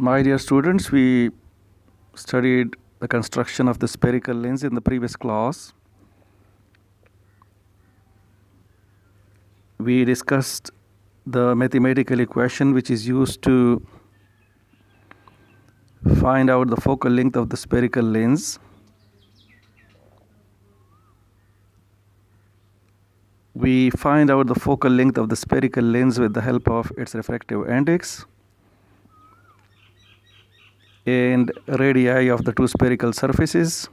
My dear students, we studied the construction of the spherical lens in the previous class. We discussed the mathematical equation which is used to find out the focal length of the spherical lens. We find out the focal length of the spherical lens with the help of its refractive index and radii of the two spherical surfaces.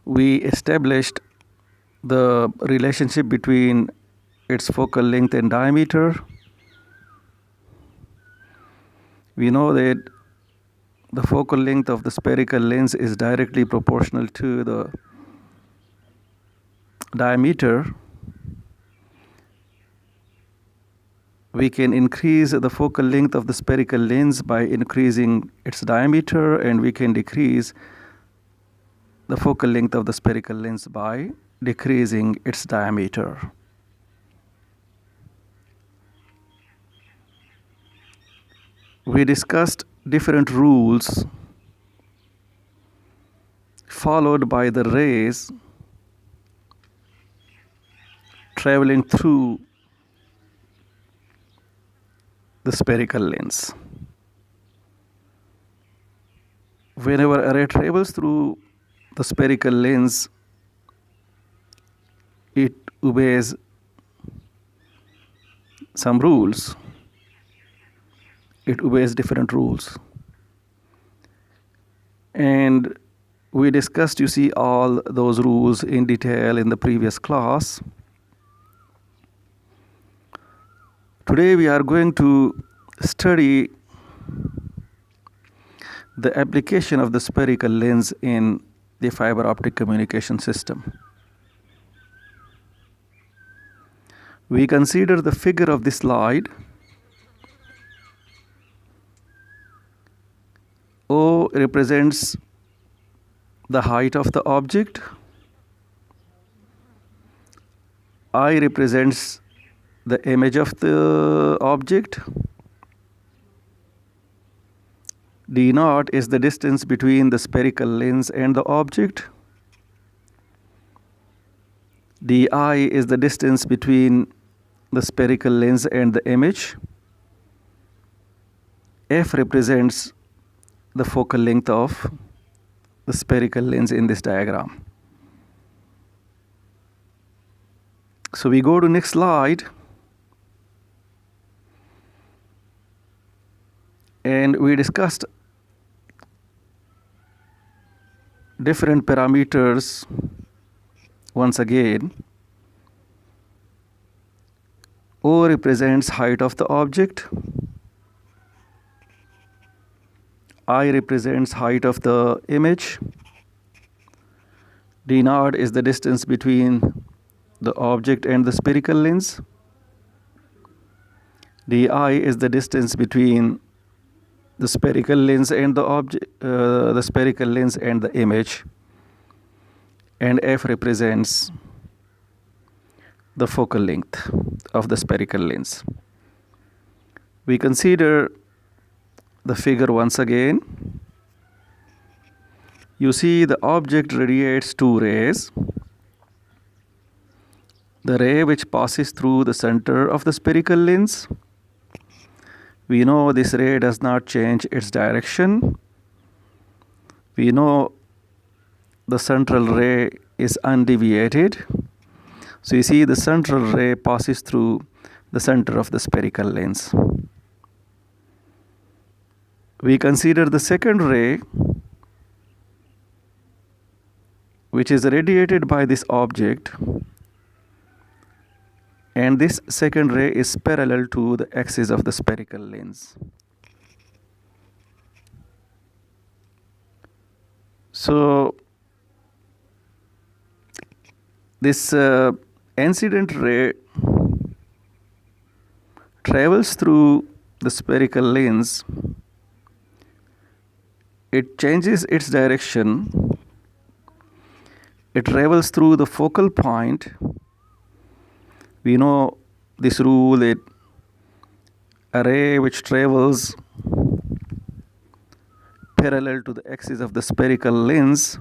We established the relationship between its focal length and diameter. We know that the focal length of the spherical lens is directly proportional to the diameter. We can increase the focal length of the spherical lens by increasing its diameter, and we can decrease the focal length of the spherical lens by decreasing its diameter. We discussed different rules followed by the rays traveling through the spherical lens. Whenever a ray travels through the spherical lens, it obeys some rules. It obeys different rules. And we discussed, you see, all those rules in detail in the previous class. Today we are going to study the application of the spherical lens in the fiber optic communication system. We consider the figure of this slide. O represents the height of the object. I represents the image of the object. D naught is the distance between the spherical lens and the object. Di is the distance between the spherical lens and the image. F represents the focal length of the spherical lens in this diagram. So we go to next slide. And we discussed different parameters once again. O represents height of the object. I represents height of the image. D naught is the distance between the object and the spherical lens. Di is the distance between the spherical lens and the object, the spherical lens and the image, and F represents the focal length of the spherical lens. We consider the figure once again. You see the object radiates two rays. The ray which passes through the center of the spherical lens. We know this ray does not change its direction. We know the central ray is undeviated. So you see the central ray passes through the center of the spherical lens. We consider the second ray, which is radiated by this object, and this second ray is parallel to the axis of the spherical lens. So this incident ray travels through the spherical lens. It changes its direction. It travels through the focal point. We know this rule that a ray which travels parallel to the axis of the spherical lens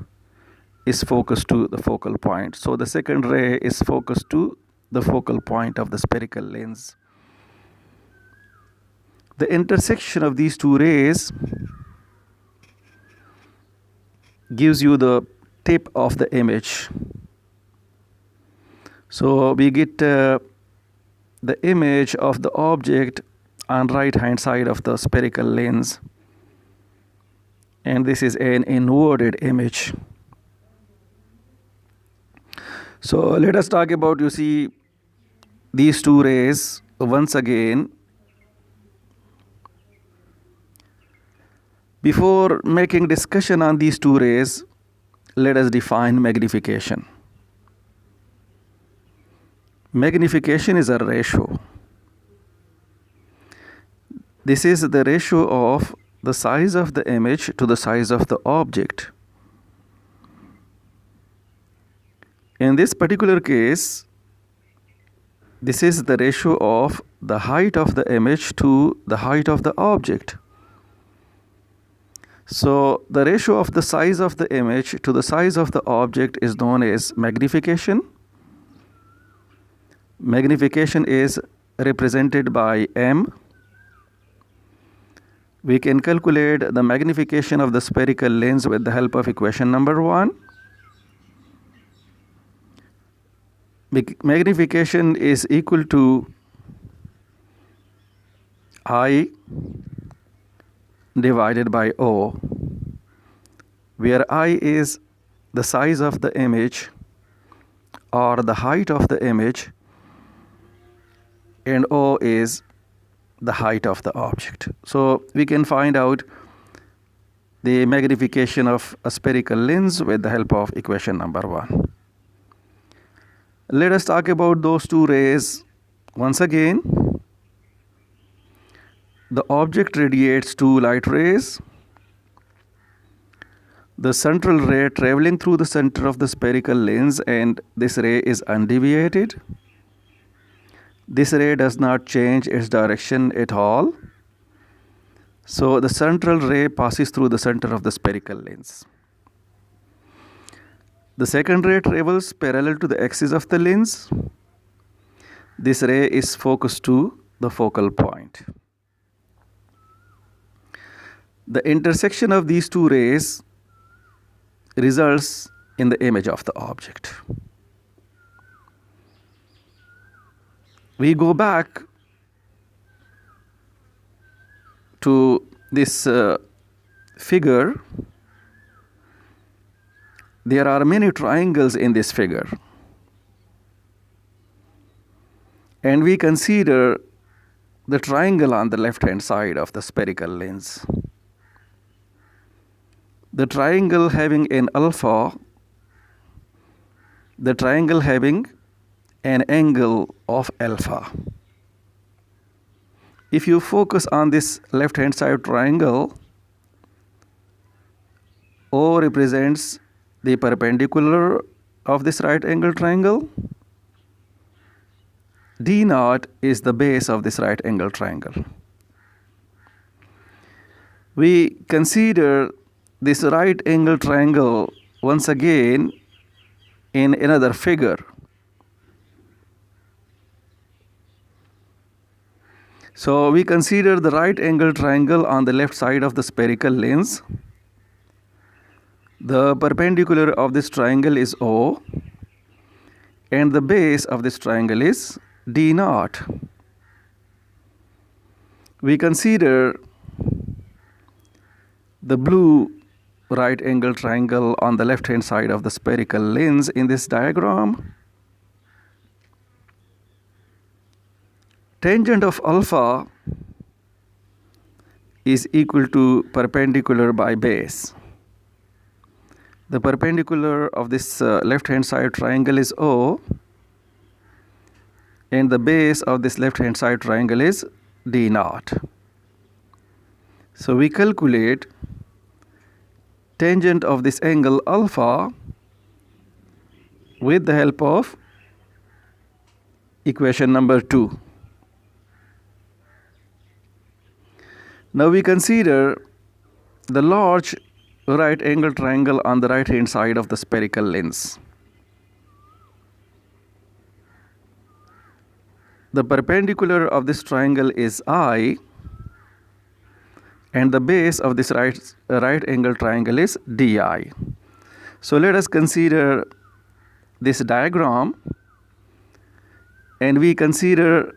is focused to the focal point. So the second ray is focused to the focal point of the spherical lens. The intersection of these two rays gives you the tip of the image. So we get the image of the object on right hand side of the spherical lens, and this is an inverted image. So let us talk about, you see, these two rays once again. Before making discussion on these two rays, let us define magnification. Magnification is a ratio. This is the ratio of the size of the image to the size of the object. In this particular case, this is the ratio of the height of the image to the height of the object. So the ratio of the size of the image to the size of the object is known as magnification. Magnification is represented by m. We can calculate the magnification of the spherical lens with the help of equation number 1. Magnification is equal to I divided by O, where I is the size of the image or the height of the image, and O is the height of the object. So we can find out the magnification of a spherical lens with the help of equation number 1. Let us talk about those two rays once again. The object radiates two light rays. The central ray traveling through the center of the spherical lens, and this ray is undeviated. This ray does not change its direction at all. So the central ray passes through the center of the spherical lens. The second ray travels parallel to the axis of the lens. This ray is focused to the focal point. The intersection of these two rays results in the image of the object. We go back to this figure. There are many triangles in this figure, and we consider the triangle on the left hand side of the spherical lens. The triangle having an alpha, the triangle having an angle of alpha. If you focus on this left hand side triangle, O represents the perpendicular of this right angle triangle. D naught is the base of this right angle triangle. We consider this right angle triangle once again in another figure. So we consider the right angle triangle on the left side of the spherical lens. The perpendicular of this triangle is O, and the base of this triangle is D naught. We consider the blue right angle triangle on the left hand side of the spherical lens in this diagram. Tangent of alpha is equal to perpendicular by base. The perpendicular of this left hand side triangle is O, and the base of this left hand side triangle is D naught. So we calculate tangent of this angle alpha with the help of equation number 2. Now we consider the large right angle triangle on the right hand side of the spherical lens. The perpendicular of this triangle is I, and the base of this right angle triangle is DI. So let us consider this diagram, and we consider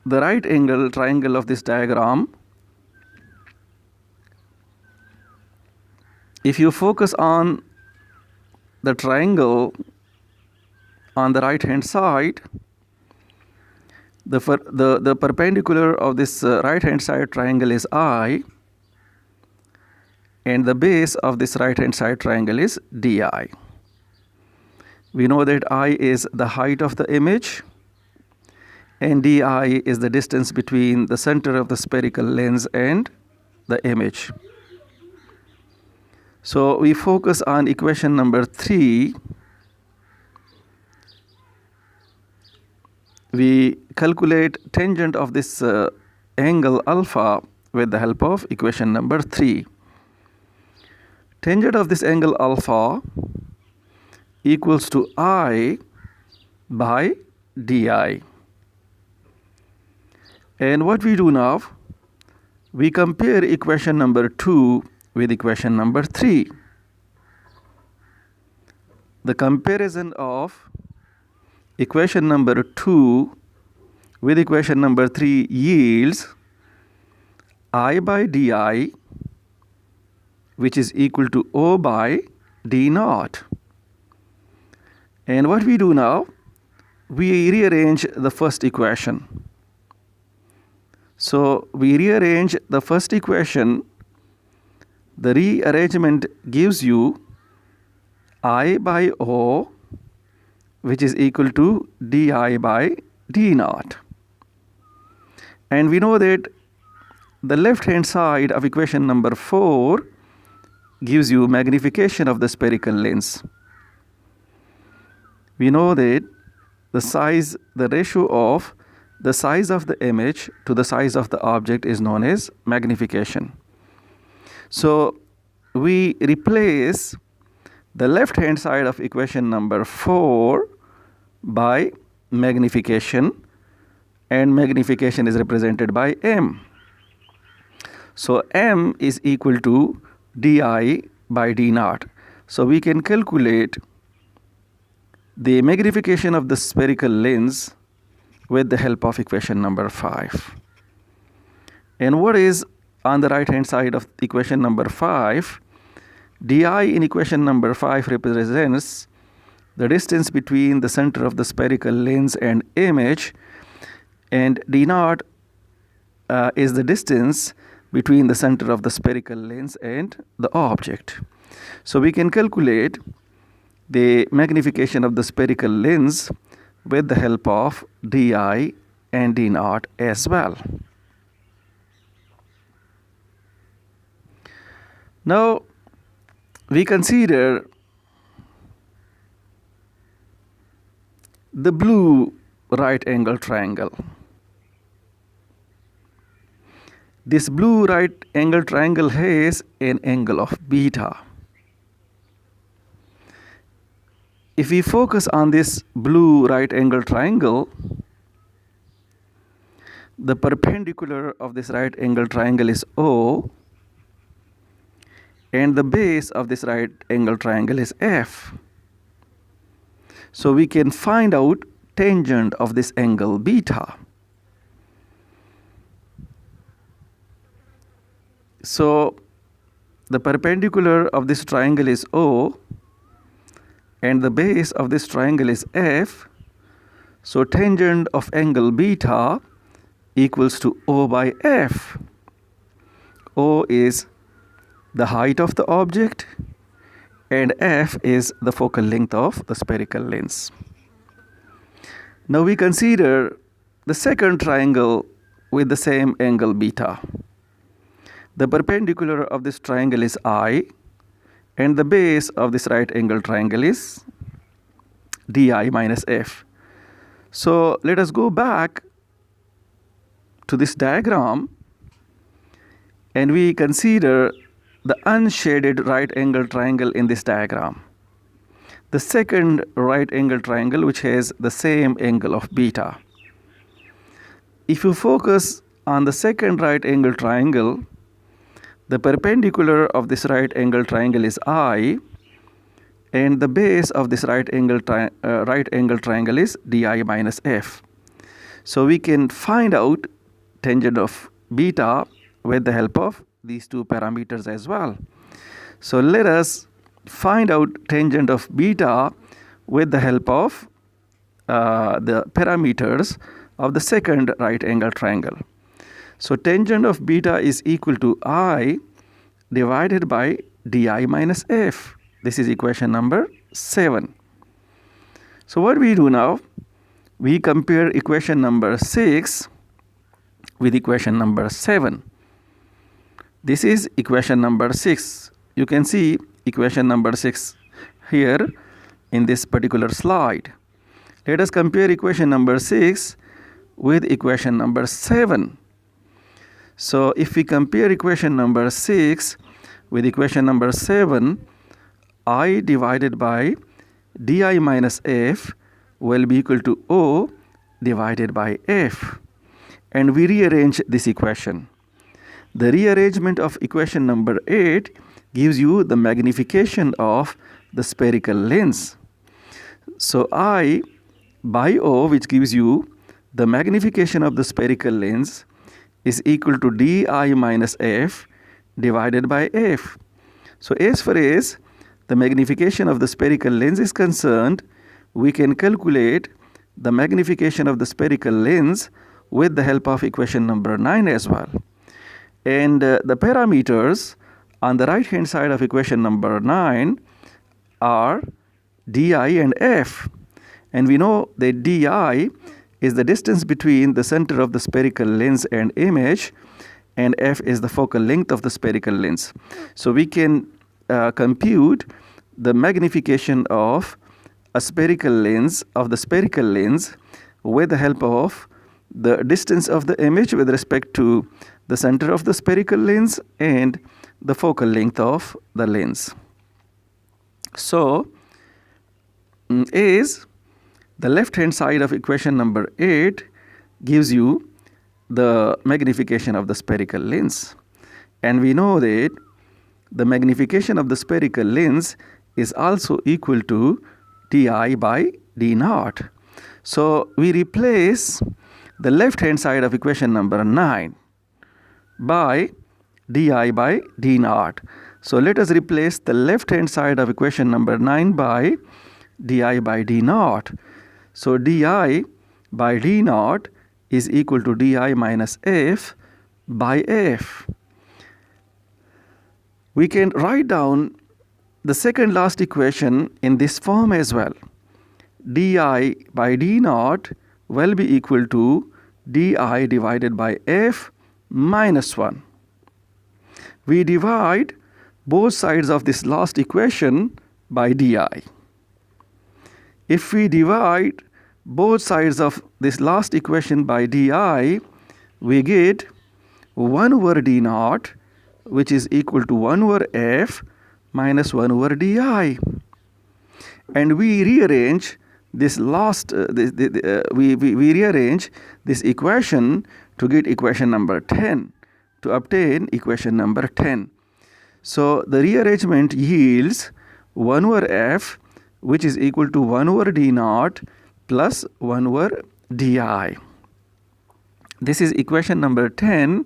the right angle triangle of this diagram. If you focus on the triangle on the right hand side, the perpendicular of this right hand side triangle is I, and the base of this right hand side triangle is DI. We know that I is the height of the image, and DI is the distance between the center of the spherical lens and the image. So we focus on equation number 3. We calculate tangent of this angle alpha with the help of equation number 3. Tangent of this angle alpha equals to I by DI. And what we do now, we compare equation number 2 with equation number 3. The comparison of equation number 2 with equation number 3 yields I by DI, which is equal to O by D naught. And what we do now, we rearrange the first equation. So we rearrange the first equation. The rearrangement gives you I by O, which is equal to DI by D naught. And we know that the left hand side of equation number 4 gives you magnification of the spherical lens. We know that the ratio of the size of the image to the size of the object is known as magnification. So we replace the left hand side of equation number 4 by magnification, and magnification is represented by M. So M is equal to DI by D naught. So we can calculate the magnification of the spherical lens with the help of equation number 5. And what is on the right hand side of equation number 5? DI in equation number 5 represents the distance between the center of the spherical lens and image, and D naught is the distance between the center of the spherical lens and the object. So we can calculate the magnification of the spherical lens with the help of DI and D naught as well. Now we consider the blue right angle triangle. This blue right angle triangle has an angle of beta. If we focus on this blue right angle triangle, the perpendicular of this right angle triangle is O, and the base of this right angle triangle is F. So we can find out tangent of this angle beta. So the perpendicular of this triangle is O, and the base of this triangle is F. So tangent of angle beta equals to O by F. O is the height of the object, and F is the focal length of the spherical lens. Now we consider the second triangle with the same angle beta. The perpendicular of this triangle is I, and the base of this right angle triangle is DI minus F. So let us go back to this diagram, And we consider the unshaded right angle triangle in this diagram. The second right angle triangle which has the same angle of beta. If you focus on the second right angle triangle, the perpendicular of this right angle triangle is I, and the base of this right angle triangle is di minus f. So we can find out tangent of beta with the help of these two parameters as well. So let us find out tangent of beta with the help of the parameters of the second right angle triangle. So tangent of beta is equal to I divided by di minus f. This is equation number 7. So what we do now? We compare equation number 6 with equation number 7. This is equation number 6. You can see equation number 6 here in this particular slide. Let us compare equation number 6 with equation number 7. So if we compare equation number 6 with equation number 7, I divided by di minus f will be equal to O divided by f. And we rearrange this equation. The rearrangement of equation number 8 gives you the magnification of the spherical lens. So I by O, which gives you the magnification of the spherical lens, is equal to di minus f divided by f. So as far as the magnification of the spherical lens is concerned, we can calculate the magnification of the spherical lens with the help of equation number 9 as well. And the parameters on the right hand side of equation number 9 are di and f. And we know that di is the distance between the center of the spherical lens and image, and f is the focal length of the spherical lens. So we can compute the magnification of a spherical lens with the help of the distance of the image with respect to the center of the spherical lens and the focal length of the lens. So is the left hand side of equation number 8 gives you the magnification of the spherical lens, and we know that the magnification of the spherical lens is also equal to di by d naught. So we replace the left hand side of equation number 9 by di by d naught. So let us replace the left hand side of equation number 9 by di by d naught. So di by d naught is equal to di minus f by f. We can write down the second last equation in this form as well. Di by d naught will be equal to di divided by f minus 1. We divide both sides of this last equation by di. If we divide both sides of this last equation by di, we get 1 over d naught, which is equal to 1 over f minus 1 over di. And we rearrange this we rearrange this equation to get equation number 10, to obtain equation number 10. So the rearrangement yields 1 over f, which is equal to 1 over d naught plus 1 over di. This is equation number 10,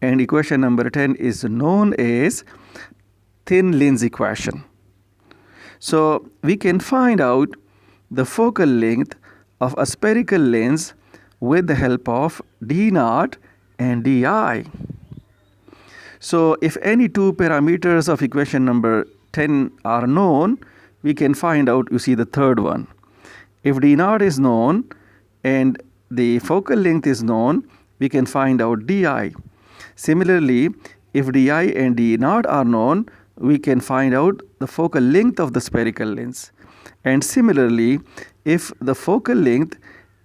and equation number 10 is known as thin lens equation. So we can find out the focal length of a spherical lens with the help of d naught and di. So if any two parameters of equation number 10 are known, we can find out, you see, the third one. If d naught is known and the focal length is known, we can find out di. Similarly, if di and d naught are known, we can find out the focal length of the spherical lens. And similarly, if the focal length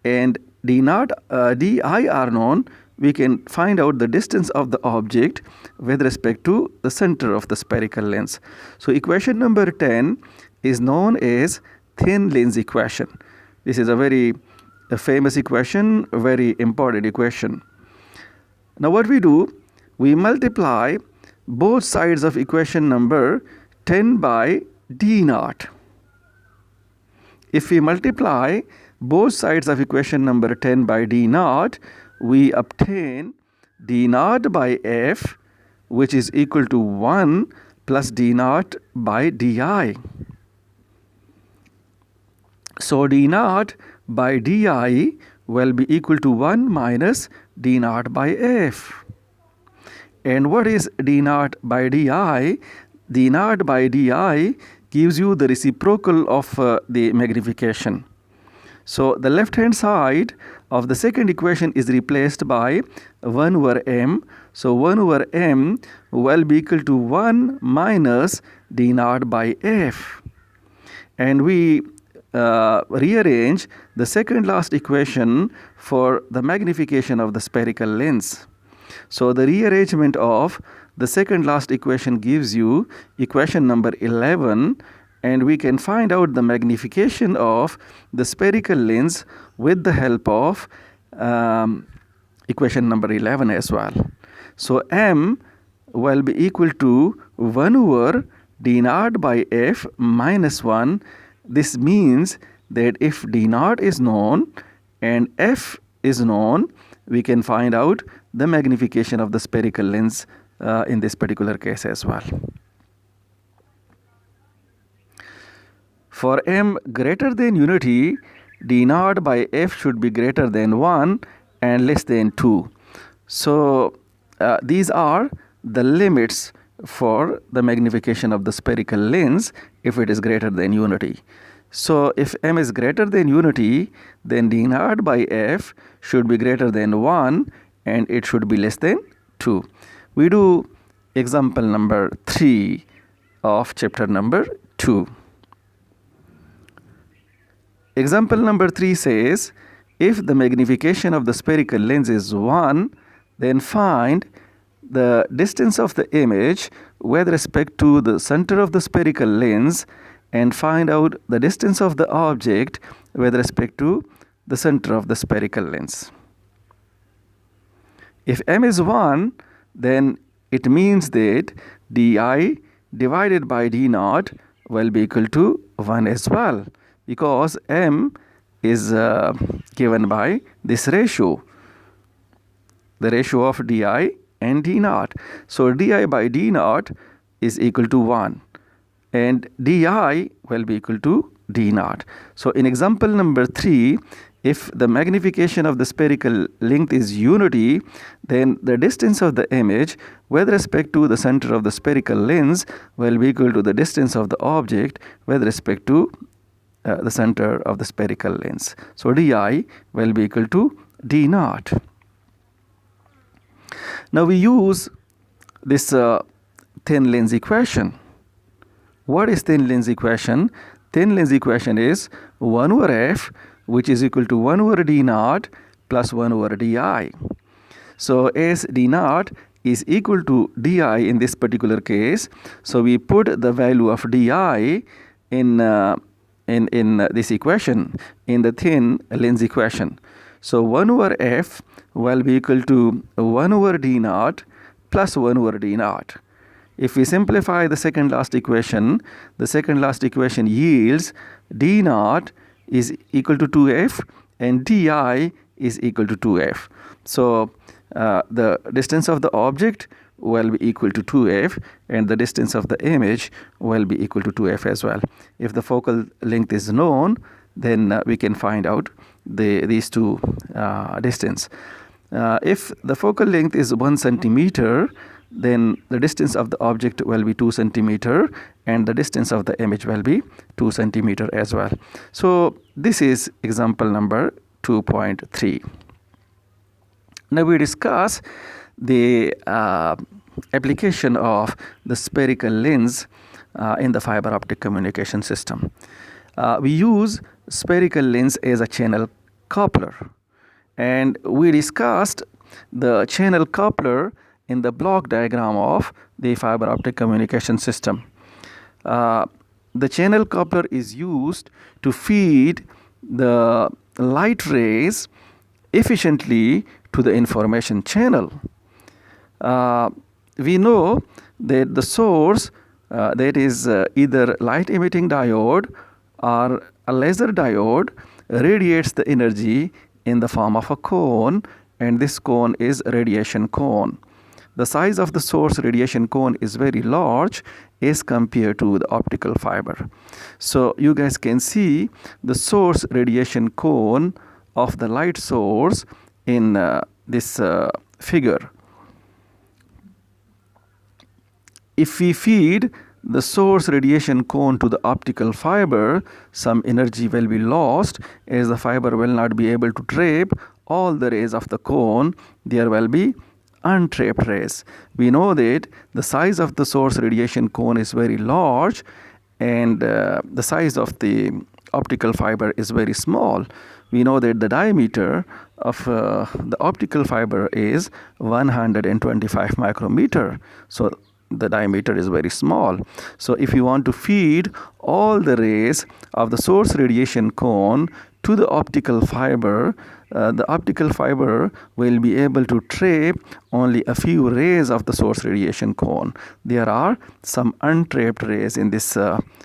and di are known, we can find out the distance of the object with respect to the center of the spherical lens. So equation number 10 is known as thin lens equation. This is a very famous equation, a very important equation. Now what we do, we multiply both sides of equation number 10 by d naught. If we multiply both sides of equation number 10 by d naught, we obtain d naught by f, which is equal to 1 plus d naught by di. So d naught by di will be equal to 1 minus d naught by f. And what is d naught by di? D naught by di gives you the reciprocal of the magnification. So the left hand side of the second equation is replaced by 1 over m. So 1 over m will be equal to 1 minus d naught by f. And we rearrange the second last equation for the magnification of the spherical lens. So the rearrangement of the second last equation gives you equation number 11, and we can find out the magnification of the spherical lens with the help of equation number 11 as well. So m will be equal to 1 over d naught by f minus 1. This means that if d naught is known and f is known, we can find out the magnification of the spherical lens in this particular case as well. For m greater than unity, d naught by f should be greater than 1 and less than 2. So these are the limits for the magnification of the spherical lens if it is greater than unity. So if m is greater than unity, then d naught by f should be greater than 1 and it should be less than 2. We do example number 3 of chapter number 2. Example number 3 says, if the magnification of the spherical lens is 1, then find the distance of the image with respect to the center of the spherical lens and find out the distance of the object with respect to the center of the spherical lens. If m is 1, then it means that di divided by d naught will be equal to 1 as well, because m is given by this ratio, the ratio of di and d naught. So di by d naught is equal to 1 and di will be equal to d naught. So in example number 3, if the magnification of the spherical length is unity, then the distance of the image with respect to the center of the spherical lens will be equal to the distance of the object with respect to the center of the spherical lens. So di will be equal to d naught. Now we use this thin lens equation. What is thin lens equation? Thin lens equation is 1 over f, which is equal to 1 over d naught plus 1 over di. So as d naught is equal to di in this particular case, so we put the value of di in this equation, in the thin lens equation. So 1 over f will be equal to 1 over d naught plus 1 over d naught. If we simplify the second last equation, the second last equation yields d naught is equal to 2f and di is equal to 2f. So the distance of the object will be equal to 2f and the distance of the image will be equal to 2f as well. If the focal length is known, then we can find out these two distance. If the focal length is 1 centimeter, then the distance of the object will be 2 centimeter and the distance of the image will be 2 centimeter as well. So this is example number 2.3. Now we discuss the application of the spherical lens in the fiber optic communication system. We use spherical lens as a channel coupler, and we discussed the channel coupler in the block diagram of the fiber optic communication system. The channel coupler is used to feed the light rays efficiently to the information channel. We know that the source, that is either light emitting diode or a laser diode, radiates the energy in the form of a cone, and this cone is radiation cone. The size of the source radiation cone is very large as compared to the optical fiber. So you guys can see the source radiation cone of the light source in this figure. If we feed the source radiation cone to the optical fiber, some energy will be lost as the fiber will not be able to trap all the rays of the cone. There will be untrapped rays. We know that the size of the source radiation cone is very large, and the size of the optical fiber is very small. We know that the diameter of the optical fiber is 125 micrometer. So the diameter is very small. So if you want to feed all the rays of the source radiation cone to the optical fiber, the optical fiber will be able to trap only a few rays of the source radiation cone. There are some untrapped rays in this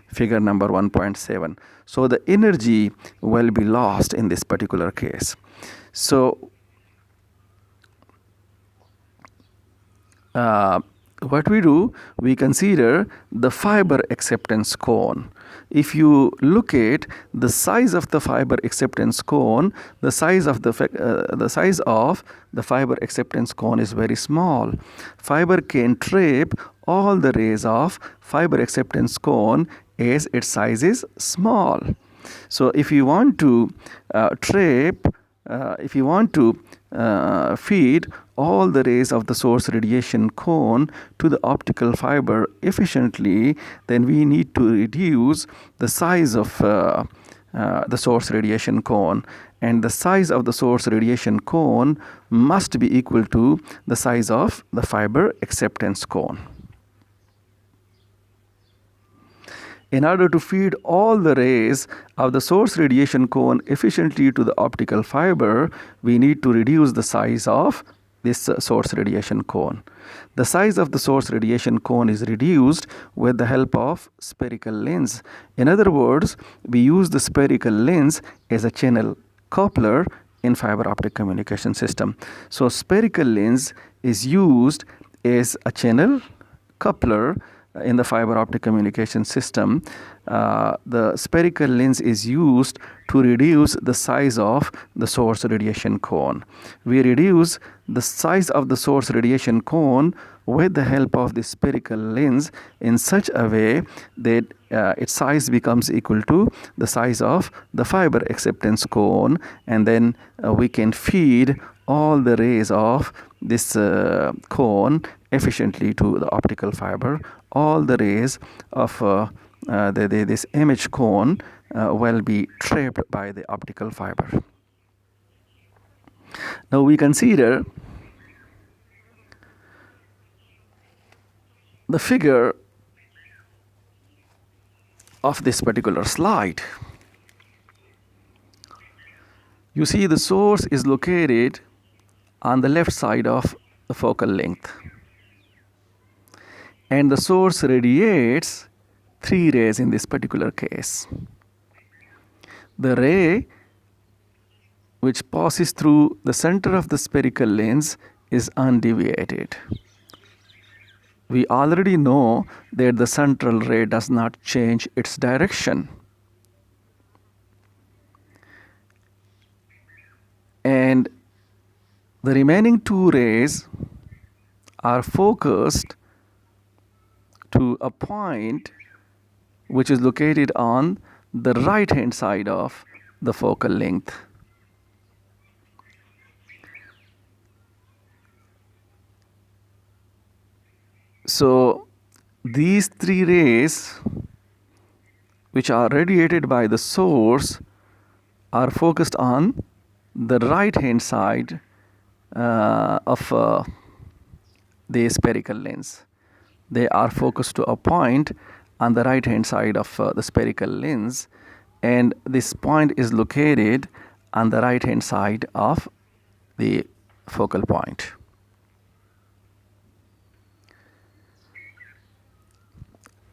figure number 1.7. So the energy will be lost in this particular case. So what we do, we consider the fiber acceptance cone. If you look at the size of the fiber acceptance cone, the size of the fiber acceptance cone is very small. Fiber can trap all the rays of fiber acceptance cone as its size is small. So if you want to feed all the rays of the source radiation cone to the optical fiber efficiently, then we need to reduce the size of the source radiation cone, and the size of the source radiation cone must be equal to the size of the fiber acceptance cone. In order to feed all the rays of the source radiation cone efficiently to the optical fiber, we need to reduce the size of this source radiation cone. The size of the source radiation cone is reduced with the help of spherical lens. In other words, we use the spherical lens as a channel coupler in fiber optic communication system. So spherical lens is used as a channel coupler in the fiber optic communication system. The spherical lens is used to reduce the size of the source radiation cone. We reduce the size of the source radiation cone with the help of the spherical lens in such a way that its size becomes equal to the size of the fiber acceptance cone, and then we can feed all the rays of this cone efficiently to the optical fiber. All the rays of this image cone will be trapped by the optical fiber. Now we consider the figure of this particular slide. You see the source is located on the left side of the focal length, and the source radiates 3 rays in this particular case. The ray which passes through the center of the spherical lens is undeviated. We already know that the central ray does not change its direction. And the remaining 2 rays are focused to a point which is located on the right hand side of the focal length. So these 3 rays which are radiated by the source are focused on the right hand side of the spherical lens. They are focused to a point on the right hand side of the spherical lens, and this point is located on the right hand side of the focal point.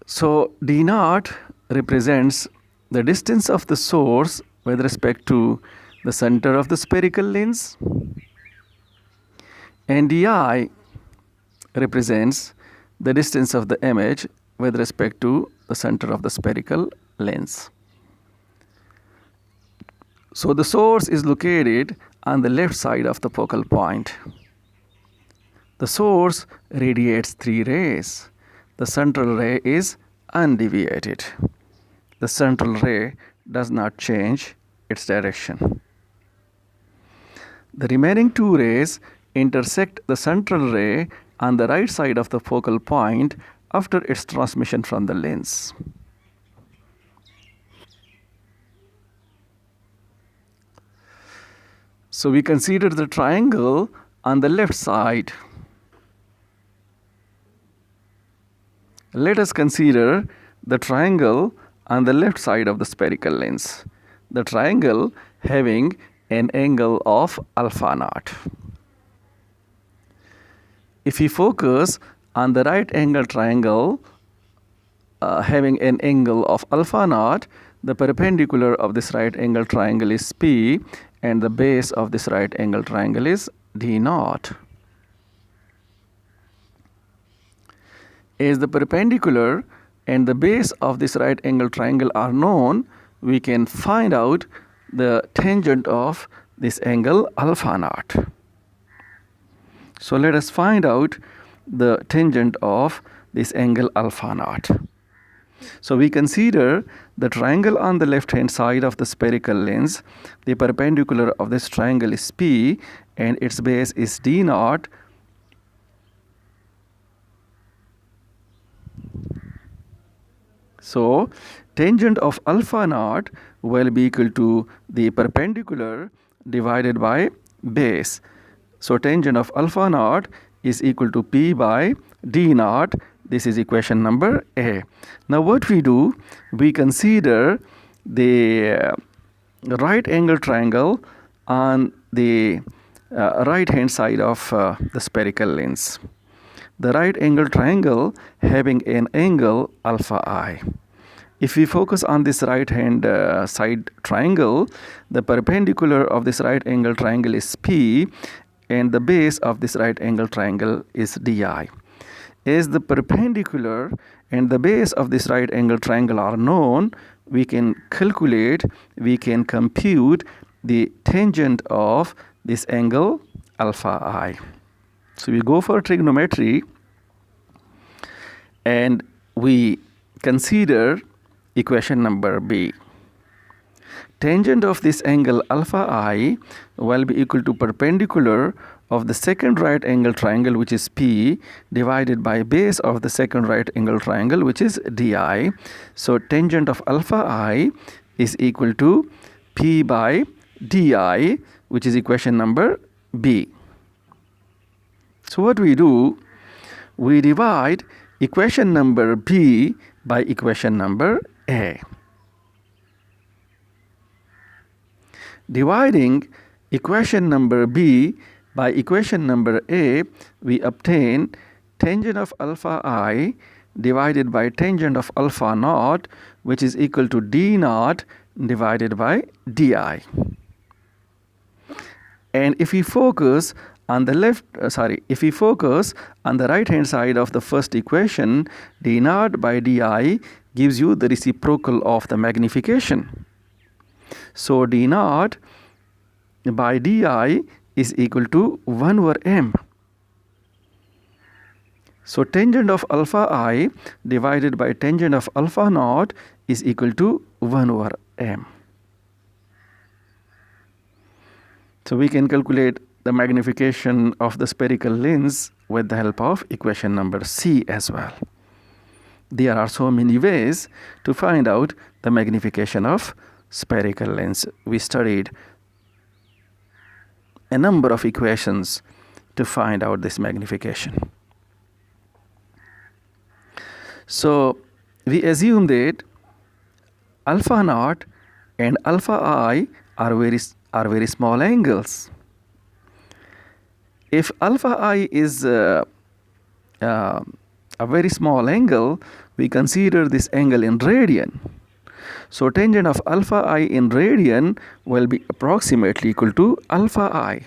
So d naught represents the distance of the source with respect to the center of the spherical lens, and di represents the distance of the image with respect to the center of the spherical lens. So the source is located on the left side of the focal point. The source radiates 3 rays. The central ray is undeviated. The central ray does not change its direction. The remaining 2 rays intersect the central ray on the right side of the focal point after its transmission from the lens. So we consider the triangle on the left side. Let us consider the triangle on the left side of the spherical lens. The triangle having an angle of alpha naught. If we focus on the right angle triangle having an angle of alpha naught, the perpendicular of this right angle triangle is P, and the base of this right angle triangle is D naught. As the perpendicular and the base of this right angle triangle are known, we can find out the tangent of this angle alpha naught. So let us find out the tangent of this angle alpha naught. So we consider the triangle on the left hand side of the spherical lens. The perpendicular of this triangle is P and its base is D naught. So tangent of alpha naught will be equal to the perpendicular divided by base. So tangent of alpha naught is equal to P by D naught. This is equation number A. Now what we do, we consider the right angle triangle on the right hand side of the spherical lens. The right angle triangle having an angle alpha I. If we focus on this right hand side triangle, the perpendicular of this right angle triangle is P and the base of this right angle triangle is DI. As the perpendicular and the base of this right angle triangle are known, we can calculate, we can compute the tangent of this angle alpha I. So we go for trigonometry and we consider equation number B. Tangent of this angle alpha I will be equal to perpendicular of the second right angle triangle, which is P, divided by base of the second right angle triangle, which is DI. So tangent of alpha I is equal to P by DI, which is equation number B. So what we do, we divide equation number B by equation number A. Dividing equation number B by equation number A, we obtain tangent of alpha I divided by tangent of alpha naught, which is equal to D naught divided by DI. And if we focus on the right hand side of the first equation, D naught by Di gives you the reciprocal of the magnification. So D naught by Di is equal to 1 over m. So tangent of alpha I divided by tangent of alpha naught is equal to 1 over m. So we can calculate the magnification of the spherical lens with the help of equation number C as well. There are so many ways to find out the magnification of spherical lens. We studied a number of equations to find out this magnification. So we assume that alpha naught and alpha I are very small angles. If alpha I is a very small angle, we consider this angle in radian. So tangent of alpha I in radian will be approximately equal to alpha I.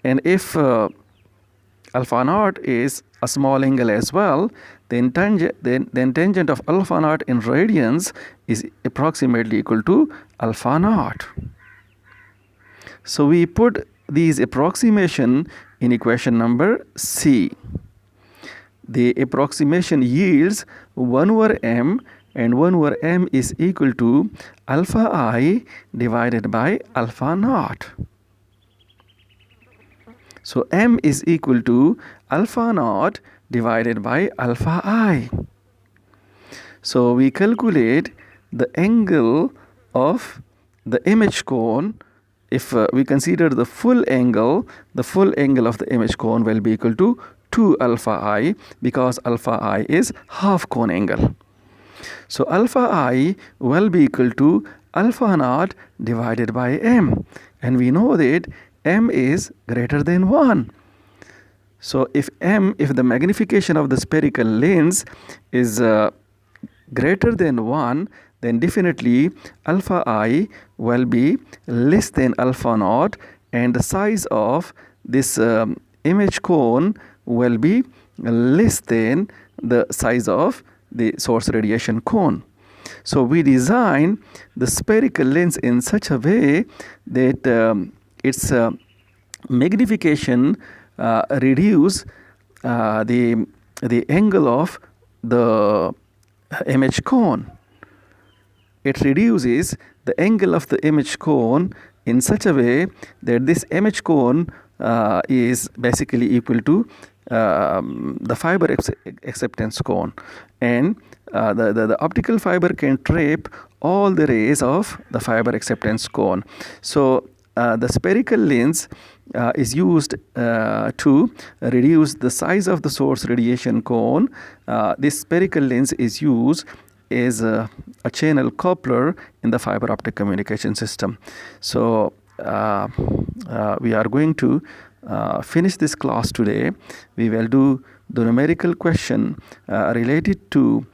And if alpha naught is a small angle as well, then tangent of alpha naught in radians is approximately equal to alpha naught. So we put these approximation in equation number C. The approximation yields 1 over m, and 1 over m is equal to alpha I divided by alpha naught. So m is equal to alpha naught divided by alpha I. So we calculate the angle of the image cone. If we consider the full angle of the image cone will be equal to 2 alpha I, because alpha I is half cone angle. So alpha I will be equal to alpha naught divided by m, and we know that m is greater than 1. So if the magnification of the spherical lens is greater than 1, then definitely alpha I will be less than alpha naught, and the size of this image cone will be less than the size of the source radiation cone. So we design the spherical lens in such a way that its magnification reduce the angle of the image cone. It reduces the angle of the image cone in such a way that this image cone is basically equal to the fiber acceptance cone, and the optical fiber can trap all the rays of the fiber acceptance cone. So the spherical lens is used to reduce the size of the source radiation cone. This spherical lens is used as a channel coupler in the fiber optic communication system. So we are going to finish this class today. We will do the numerical question related to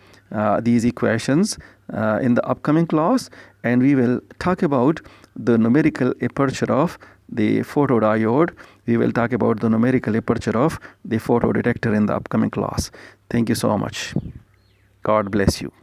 these equations in the upcoming class, and we will talk about the numerical aperture of the photodiode. We will talk about the numerical aperture of the photodetector in the upcoming class. Thank you so much. God bless you.